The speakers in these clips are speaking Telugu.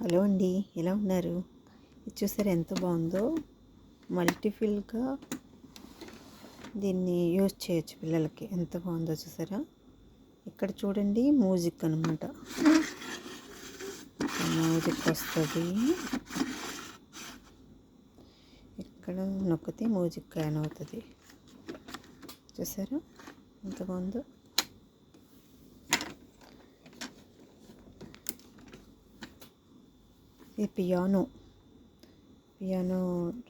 హలో అండి, ఎలా ఉన్నారు? ఇది చూసారా ఎంత బాగుందో. మల్టీఫిల్గా దీన్ని యూజ్ చేయొచ్చు పిల్లలకి. ఎంత బాగుందో చూసారా. ఇక్కడ చూడండి మ్యూజిక్ అనమాట. మ్యూజిక్ వస్తుంది. ఇక్కడ నొక్కితే మ్యూజిక్ ఆన్ అవుతుంది. చూసారా ఎంత బాగుందో. ఇది పియానో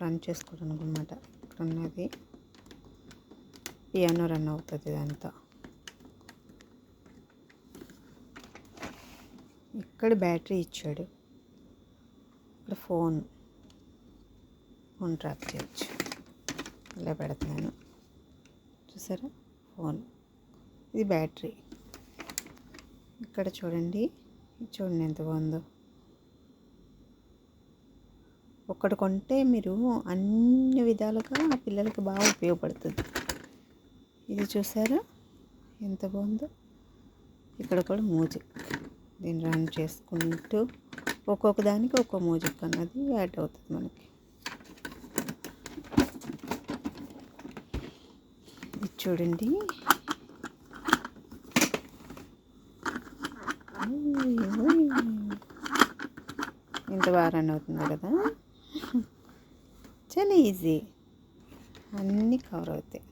రన్ చేసుకోవడానికి అనమాట. ఇక్కడ ఉన్నది పియానో రన్ అవుతుంది. ఇదంతా ఇక్కడ బ్యాటరీ ఇచ్చాడు. ఇక్కడ ఫోన్ ట్రాక్ చేయొచ్చు. ఇలా పెడుతున్నాను చూసారా ఫోన్. ఇది బ్యాటరీ. ఇక్కడ చూడండి ఎంత బాగుందో. ఒక్కటి కొంటే మీరు అన్ని విధాలుగా పిల్లలకి బాగా ఉపయోగపడుతుంది. ఇది చూసారా ఎంత బాగుందో. ఇక్కడ కూడా మ్యూజిక్ దీన్ని రన్ చేసుకుంటూ ఒక్కొక్క దానికి ఒక్కో మ్యూజిక్ అన్నది యాడ్ అవుతుంది మనకి. ఇది చూడండి ఎంత బాగా రన్ అవుతుంది కదా. చాలా ఈజీ, అన్నీ కవర్ అవుతాయి.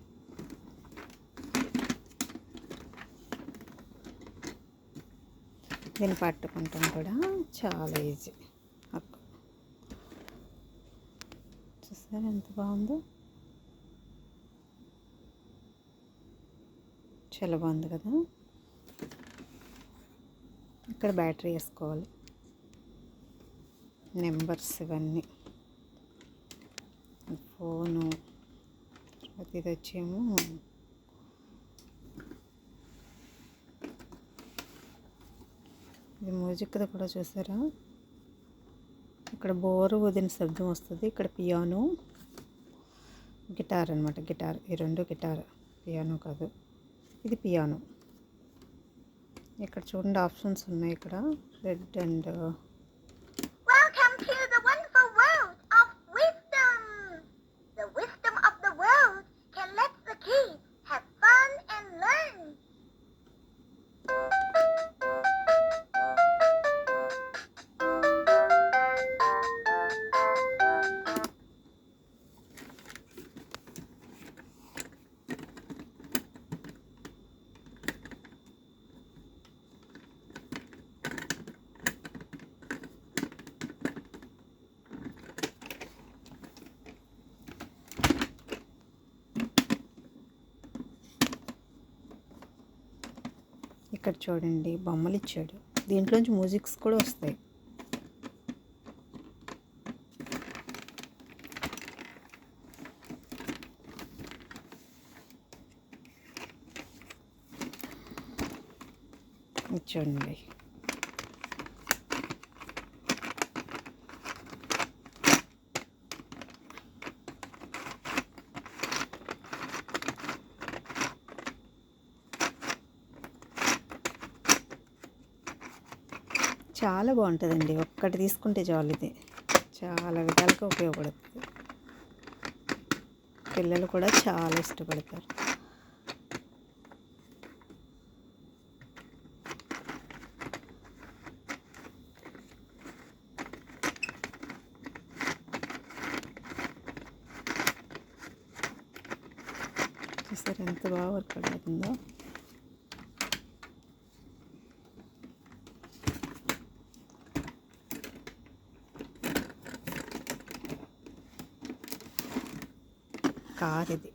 దీన్ని పట్టుకుంటాం కూడా చాలా ఈజీ. చూసారా ఎంత బాగుందో. చాలా బాగుంది కదా. ఇక్కడ బ్యాటరీ వేసుకోవాలి, నెంబర్స్ ఇవన్నీ, ఫోను. తర్వాత ఇది వచ్చేమో ఇది మ్యూజిక్ కూడా చూసారా. ఇక్కడ బోరు వదిన శబ్దం వస్తుంది. ఇక్కడ పియానో, గిటార్ అనమాట. గిటార్, ఈ రెండు గిటార్, పియానో కాదు. ఇది పియానో. ఇక్కడ చూడండి ఆప్షన్స్ ఉన్నాయి. ఇక్కడ రెడ్ అండ్ ఇక్కడ చూడండి బొమ్మలు ఇచ్చాడు. దీంట్లోంచి మ్యూజిక్స్ కూడా వస్తాయి. చూడండి చాలా బాగుంటుందండి. ఒక్కటి తీసుకుంటే చాలు. ఇది చాలా విధాలుగా ఉపయోగపడుతుంది. పిల్లలు కూడా చాలా ఇష్టపడతారు. చూసారు ఎంత బాగా వర్క్ అవుతుందో. కార్ ఇది.